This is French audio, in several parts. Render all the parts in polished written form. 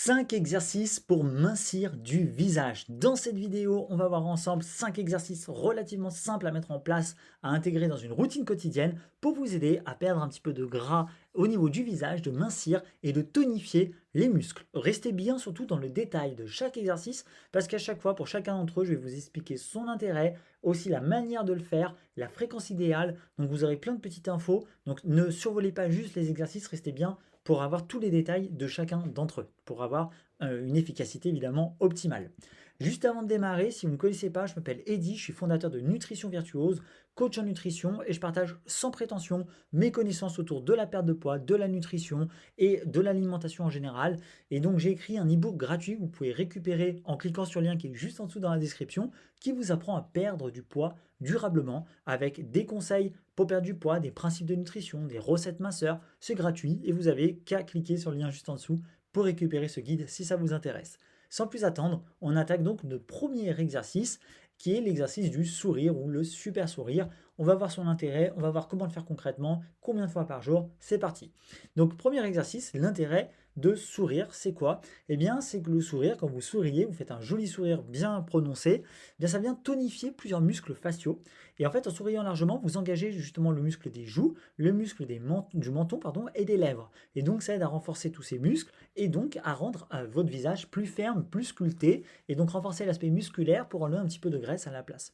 5 exercices pour mincir du visage. Dans cette vidéo, on va voir ensemble 5 exercices relativement simples à mettre en place, à intégrer dans une routine quotidienne pour vous aider à perdre un petit peu de gras au niveau du visage, de mincir et de tonifier les muscles. Restez bien surtout dans le détail de chaque exercice parce qu'à chaque fois, pour chacun d'entre eux, je vais vous expliquer son intérêt, aussi la manière de le faire, la fréquence idéale. Donc vous aurez plein de petites infos. Donc ne survolez pas juste les exercices, restez bien pour avoir tous les détails de chacun d'entre eux, pour avoir une efficacité évidemment optimale. Juste avant de démarrer, si vous ne me connaissez pas, je m'appelle Eddy, je suis fondateur de Nutrition Virtuose, coach en nutrition et je partage sans prétention mes connaissances autour de la perte de poids, de la nutrition et de l'alimentation en général. Et donc j'ai écrit un e-book gratuit que vous pouvez récupérer en cliquant sur le lien qui est juste en dessous dans la description, qui vous apprend à perdre du poids durablement avec des conseils pour perdre du poids, des principes de nutrition, des recettes minceurs. C'est gratuit et vous avez qu'à cliquer sur le lien juste en dessous pour récupérer ce guide si ça vous intéresse. Sans plus attendre, on attaque donc le premier exercice qui est l'exercice du sourire ou le super sourire. On va voir son intérêt, on va voir comment le faire concrètement, combien de fois par jour, c'est parti. Donc premier exercice, l'intérêt de sourire, c'est quoi? Eh bien, c'est que le sourire, quand vous souriez, vous faites un joli sourire bien prononcé, eh bien ça vient tonifier plusieurs muscles faciaux. Et en fait, en souriant largement, vous engagez justement le muscle des joues, le muscle du menton et des lèvres. Et donc, ça aide à renforcer tous ces muscles et donc à rendre votre visage plus ferme, plus sculpté et donc renforcer l'aspect musculaire pour enlever un petit peu de graisse à la place.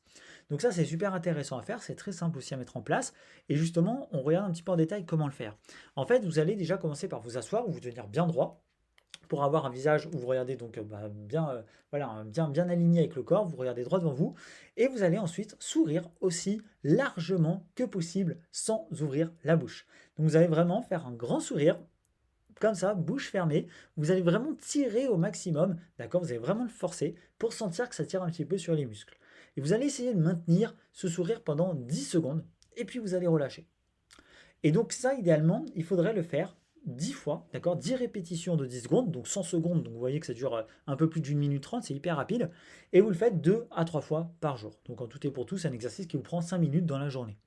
Donc ça, c'est super intéressant à faire, c'est très simple aussi à mettre en place. Et justement, on regarde un petit peu en détail comment le faire. En fait, vous allez déjà commencer par vous asseoir ou vous tenir bien droit pour avoir un visage où vous regardez donc bien, voilà, bien aligné avec le corps, vous regardez droit devant vous, et vous allez ensuite sourire aussi largement que possible sans ouvrir la bouche. Donc vous allez vraiment faire un grand sourire, comme ça, bouche fermée, vous allez vraiment tirer au maximum, d'accord? Vous allez vraiment le forcer pour sentir que ça tire un petit peu sur les muscles. Et vous allez essayer de maintenir ce sourire pendant 10 secondes, et puis vous allez relâcher. Et donc ça, idéalement, il faudrait le faire 10 fois, d'accord? 10 répétitions de 10 secondes, donc 100 secondes, donc vous voyez que ça dure un peu plus d'une minute 30, c'est hyper rapide, et vous le faites 2 à 3 fois par jour. Donc en tout et pour tout, c'est un exercice qui vous prend 5 minutes dans la journée.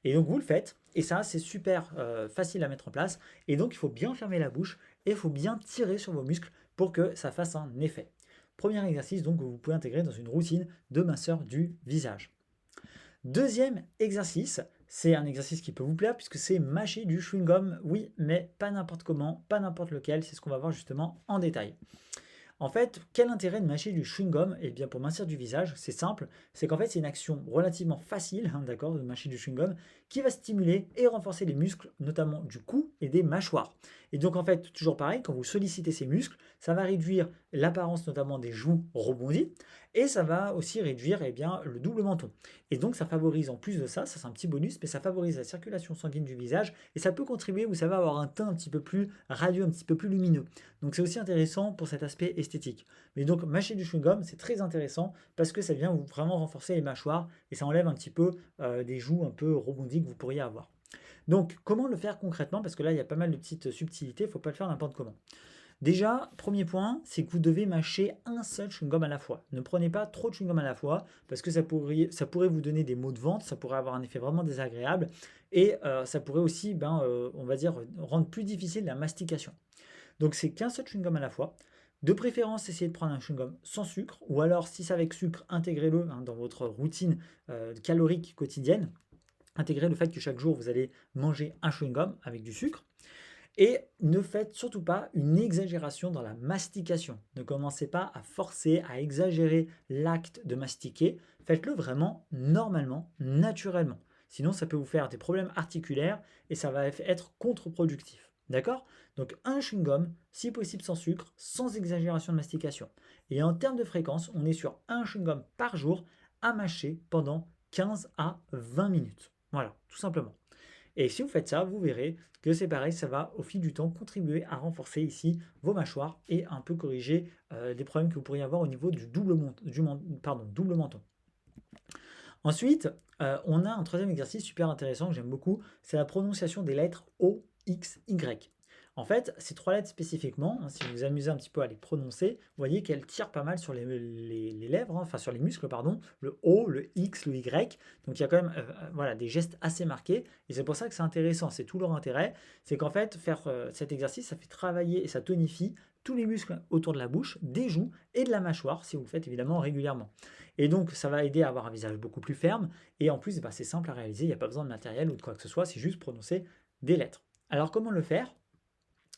Et donc vous le faites, et ça c'est super facile à mettre en place, et donc il faut bien fermer la bouche, et il faut bien tirer sur vos muscles pour que ça fasse un effet. Premier exercice donc que vous pouvez intégrer dans une routine de minceur du visage. Deuxième exercice, c'est un exercice qui peut vous plaire puisque c'est mâcher du chewing-gum, oui, mais pas n'importe comment, pas n'importe lequel, c'est ce qu'on va voir justement en détail. En fait, quel intérêt de mâcher du chewing-gum? Eh bien, pour mincir du visage, c'est simple, c'est qu'en fait, c'est une action relativement facile, hein, d'accord, de mâcher du chewing-gum, qui va stimuler et renforcer les muscles, notamment du cou et des mâchoires. Et donc, en fait, toujours pareil, quand vous sollicitez ces muscles, ça va réduire l'apparence notamment des joues rebondies, et ça va aussi réduire eh bien, le double menton. Et donc, ça favorise, en plus de ça, ça c'est un petit bonus, mais ça favorise la circulation sanguine du visage, et ça peut contribuer, vous savez, à avoir un teint un petit peu plus radieux, un petit peu plus lumineux. Donc c'est aussi intéressant pour cet aspect esthétique. Mais donc mâcher du chewing-gum, c'est très intéressant parce que ça vient vraiment renforcer les mâchoires et ça enlève un petit peu des joues un peu rebondies que vous pourriez avoir. Donc comment le faire concrètement? Parce que là, il y a pas mal de petites subtilités, il ne faut pas le faire n'importe comment. Déjà, premier point, c'est que vous devez mâcher un seul chewing-gum à la fois. Ne prenez pas trop de chewing-gum à la fois parce que ça pourrait vous donner des maux de ventre, ça pourrait avoir un effet vraiment désagréable et ça pourrait aussi, on va dire, rendre plus difficile la mastication. Donc c'est qu'un seul chewing-gum à la fois. De préférence, essayez de prendre un chewing-gum sans sucre, ou alors si c'est avec sucre, intégrez-le dans votre routine calorique quotidienne. Intégrez le fait que chaque jour, vous allez manger un chewing-gum avec du sucre. Et ne faites surtout pas une exagération dans la mastication. Ne commencez pas à forcer, à exagérer l'acte de mastiquer. Faites-le vraiment normalement, naturellement. Sinon, ça peut vous faire des problèmes articulaires et ça va être contre-productif. D'accord? Donc un chewing-gum, si possible sans sucre, sans exagération de mastication. Et en termes de fréquence, on est sur un chewing-gum par jour à mâcher pendant 15 à 20 minutes. Voilà, tout simplement. Et si vous faites ça, vous verrez que c'est pareil, ça va au fil du temps contribuer à renforcer ici vos mâchoires et un peu corriger les problèmes que vous pourriez avoir au niveau du double menton. Ensuite, on a un troisième exercice super intéressant que j'aime beaucoup, c'est la prononciation des lettres O, X, Y. En fait, ces trois lettres spécifiquement, hein, si vous vous amusez un petit peu à les prononcer, vous voyez qu'elles tirent pas mal sur les lèvres, hein, enfin sur les muscles, pardon, le O, le X, le Y. Donc il y a quand même voilà, des gestes assez marqués. Et c'est pour ça que c'est intéressant, c'est tout leur intérêt. C'est qu'en fait, faire cet exercice, ça fait travailler et ça tonifie tous les muscles autour de la bouche, des joues et de la mâchoire, si vous le faites évidemment régulièrement. Et donc, ça va aider à avoir un visage beaucoup plus ferme, et en plus, bah, c'est simple à réaliser, il n'y a pas besoin de matériel ou de quoi que ce soit, c'est juste prononcer des lettres. Alors, comment le faire?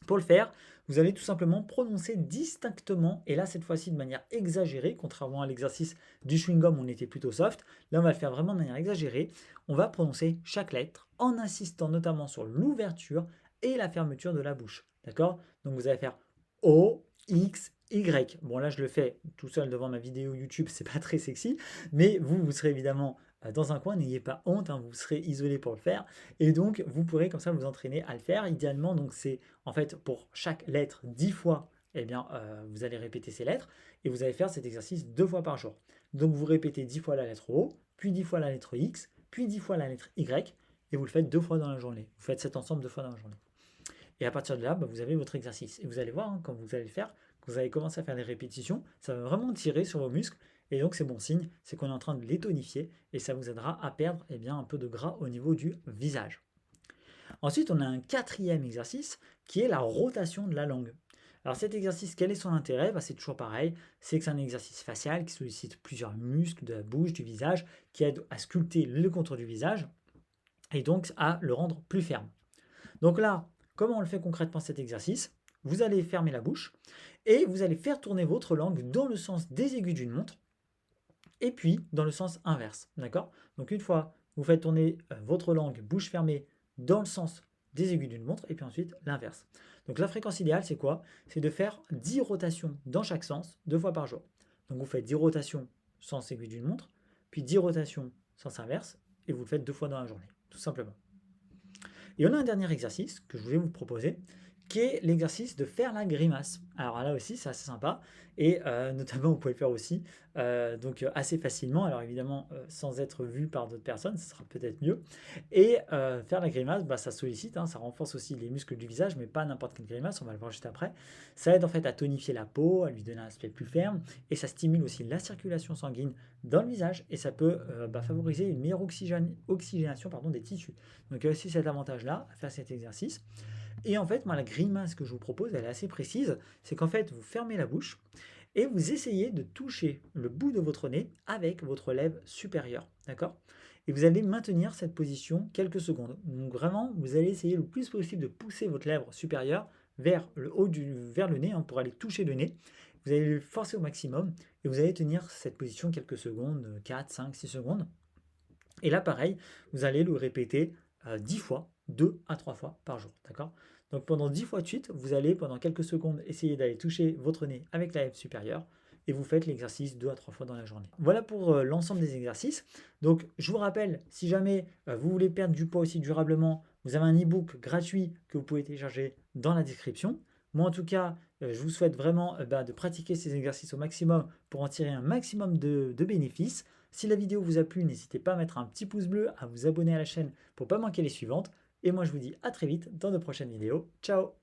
Pour le faire, vous allez tout simplement prononcer distinctement, et là cette fois-ci de manière exagérée, contrairement à l'exercice du chewing-gum où on était plutôt soft, là on va le faire vraiment de manière exagérée, on va prononcer chaque lettre en insistant notamment sur l'ouverture et la fermeture de la bouche, d'accord? Donc vous allez faire O, X, Y. Bon là je le fais tout seul devant ma vidéo YouTube, c'est pas très sexy, mais vous serez évidemment dans un coin, n'ayez pas honte, hein, vous serez isolé pour le faire, et donc vous pourrez comme ça vous entraîner à le faire. Idéalement, donc c'est en fait pour chaque lettre 10 fois, eh bien, vous allez répéter ces lettres, et vous allez faire cet exercice 2 fois par jour. Donc vous répétez 10 fois la lettre O, puis 10 fois la lettre X, puis 10 fois la lettre Y, et vous le faites 2 fois dans la journée. Vous faites cet ensemble 2 fois dans la journée. Et à partir de là, bah, vous avez votre exercice. Et vous allez voir, hein, quand vous allez le faire, que vous allez commencer à faire des répétitions, ça va vraiment tirer sur vos muscles. Et donc c'est bon signe, c'est qu'on est en train de les tonifier et ça vous aidera à perdre eh bien, un peu de gras au niveau du visage. Ensuite, on a un quatrième exercice qui est la rotation de la langue. Alors cet exercice, quel est son intérêt? Bah, c'est toujours pareil, c'est que c'est un exercice facial qui sollicite plusieurs muscles de la bouche, du visage, qui aide à sculpter le contour du visage et donc à le rendre plus ferme. Donc là, comment on le fait concrètement cet exercice? Vous allez fermer la bouche et vous allez faire tourner votre langue dans le sens des aiguilles d'une montre et puis dans le sens inverse. D'accord? Donc une fois, vous faites tourner votre langue bouche fermée dans le sens des aiguilles d'une montre et puis ensuite l'inverse. Donc la fréquence idéale, c'est quoi? C'est de faire 10 rotations dans chaque sens 2 fois par jour. Donc vous faites 10 rotations sens aiguille d'une montre, puis 10 rotations sens inverse et vous le faites 2 fois dans la journée, tout simplement. Et on a un dernier exercice que je voulais vous proposer, qui est l'exercice de faire la grimace. Alors là aussi, c'est assez sympa, et notamment, vous pouvez le faire aussi, donc assez facilement, alors évidemment, sans être vu par d'autres personnes, ce sera peut-être mieux. Et faire la grimace, bah, ça sollicite, hein, ça renforce aussi les muscles du visage, mais pas n'importe quelle grimace, on va le voir juste après. Ça aide en fait à tonifier la peau, à lui donner un aspect plus ferme, et ça stimule aussi la circulation sanguine dans le visage, et ça peut bah, favoriser une meilleure oxygénation des tissus. Donc il y a aussi cet avantage-là à faire cet exercice. Et en fait, moi, la grimace que je vous propose, elle est assez précise. C'est qu'en fait, vous fermez la bouche et vous essayez de toucher le bout de votre nez avec votre lèvre supérieure. D'accord? Et vous allez maintenir cette position quelques secondes. Donc vraiment, vous allez essayer le plus possible de pousser votre lèvre supérieure vers le haut vers le nez, hein, pour aller toucher le nez. Vous allez le forcer au maximum et vous allez tenir cette position quelques secondes, 4, 5, 6 secondes. Et là, pareil, vous allez le répéter 10 fois, 2 à 3 fois par jour. D'accord? Donc pendant 10 fois de suite, vous allez pendant quelques secondes essayer d'aller toucher votre nez avec la lèvre supérieure et vous faites l'exercice 2 à 3 fois dans la journée. Voilà pour l'ensemble des exercices. Donc je vous rappelle, si jamais vous voulez perdre du poids aussi durablement, vous avez un e-book gratuit que vous pouvez télécharger dans la description. Moi en tout cas, je vous souhaite vraiment de pratiquer ces exercices au maximum pour en tirer un maximum de bénéfices. Si la vidéo vous a plu, n'hésitez pas à mettre un petit pouce bleu, à vous abonner à la chaîne pour ne pas manquer les suivantes. Et moi je vous dis à très vite dans de prochaines vidéos. Ciao!